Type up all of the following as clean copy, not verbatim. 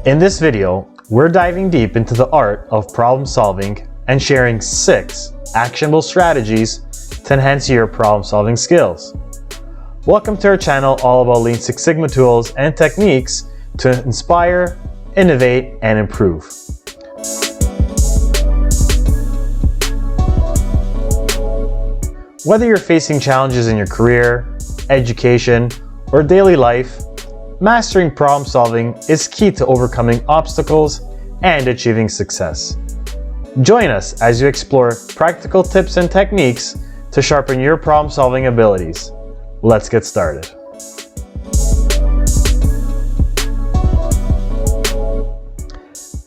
In this video, we're diving deep into the art of problem solving and sharing 6 actionable strategies to enhance your problem solving skills. Welcome to our channel all about Lean Six Sigma tools and techniques to inspire, innovate, and improve. Whether you're facing challenges in your career, education, or daily life, mastering problem solving is key to overcoming obstacles and achieving success. Join us as you explore practical tips and techniques to sharpen your problem solving abilities. Let's get started.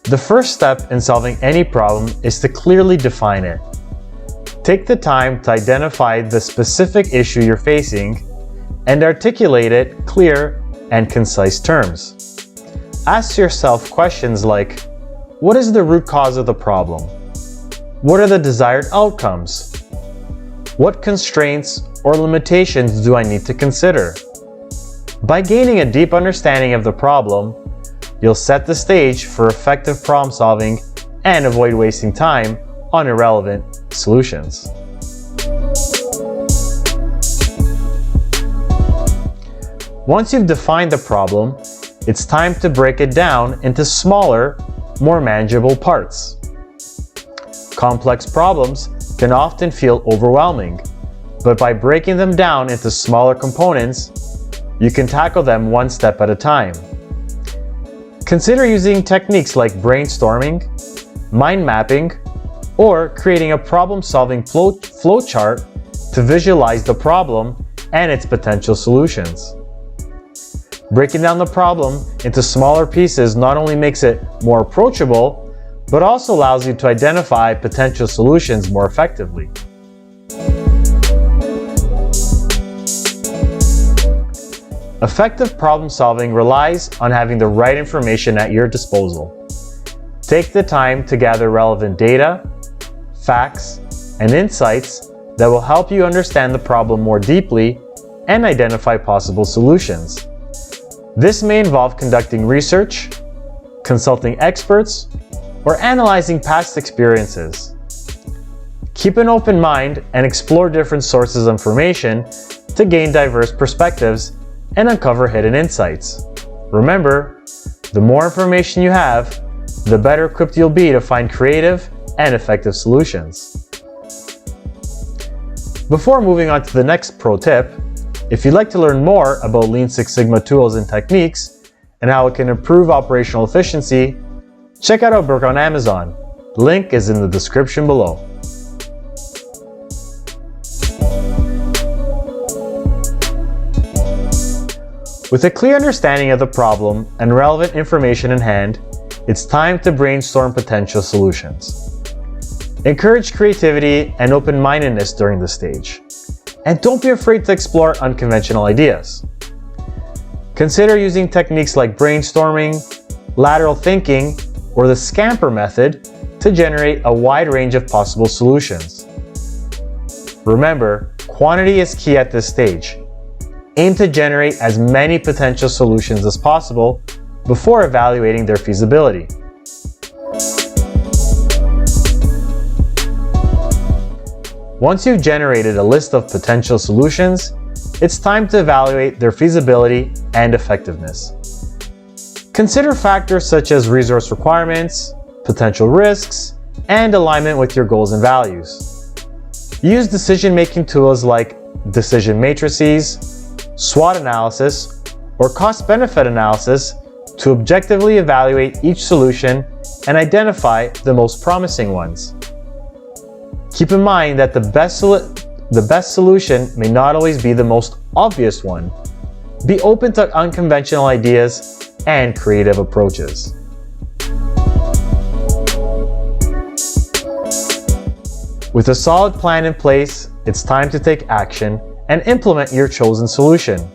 The first step in solving any problem is to clearly define it. Take the time to identify the specific issue you're facing and articulate it in clear and concise terms. Ask yourself questions like, what is the root cause of the problem? What are the desired outcomes? What constraints or limitations do I need to consider? By gaining a deep understanding of the problem, you'll set the stage for effective problem solving and avoid wasting time on irrelevant solutions. Once you've defined the problem, it's time to break it down into smaller, more manageable parts. Complex problems can often feel overwhelming, but by breaking them down into smaller components, you can tackle them one step at a time. Consider using techniques like brainstorming, mind mapping, or creating a problem-solving flowchart to visualize the problem and its potential solutions. Breaking down the problem into smaller pieces not only makes it more approachable, but also allows you to identify potential solutions more effectively. Effective problem solving relies on having the right information at your disposal. Take the time to gather relevant data, facts, and insights that will help you understand the problem more deeply and identify possible solutions. This may involve conducting research, consulting experts, or analyzing past experiences. Keep an open mind and explore different sources of information to gain diverse perspectives and uncover hidden insights. Remember, the more information you have, the better equipped you'll be to find creative and effective solutions. Before moving on to the next pro tip, if you'd like to learn more about Lean Six Sigma tools and techniques and how it can improve operational efficiency, check out our book on Amazon. The link is in the description below. With a clear understanding of the problem and relevant information in hand, it's time to brainstorm potential solutions. Encourage creativity and open-mindedness during this stage. And don't be afraid to explore unconventional ideas. Consider using techniques like brainstorming, lateral thinking, or the scamper method to generate a wide range of possible solutions. Remember, quantity is key at this stage. Aim to generate as many potential solutions as possible before evaluating their feasibility. Once you've generated a list of potential solutions, it's time to evaluate their feasibility and effectiveness. Consider factors such as resource requirements, potential risks, and alignment with your goals and values. Use decision-making tools like decision matrices, SWOT analysis, or cost-benefit analysis to objectively evaluate each solution and identify the most promising ones. Keep in mind that the best solution may not always be the most obvious one. Be open to unconventional ideas and creative approaches. With a solid plan in place, it's time to take action and implement your chosen solution.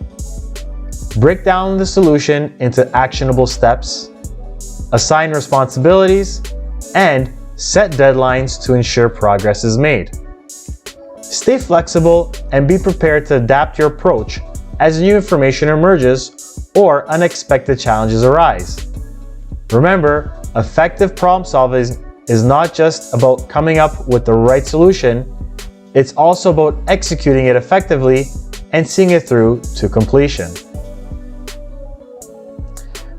Break down the solution into actionable steps, assign responsibilities, and set deadlines to ensure progress is made. Stay flexible and be prepared to adapt your approach as new information emerges or unexpected challenges arise. Remember, effective problem solving is not just about coming up with the right solution, it's also about executing it effectively and seeing it through to completion.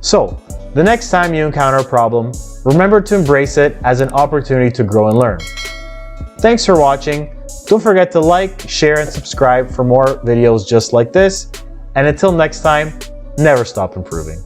So, the next time you encounter a problem, remember to embrace it as an opportunity to grow and learn. Thanks for watching. Don't forget to like, share, and subscribe for more videos just like this. And until next time, never stop improving.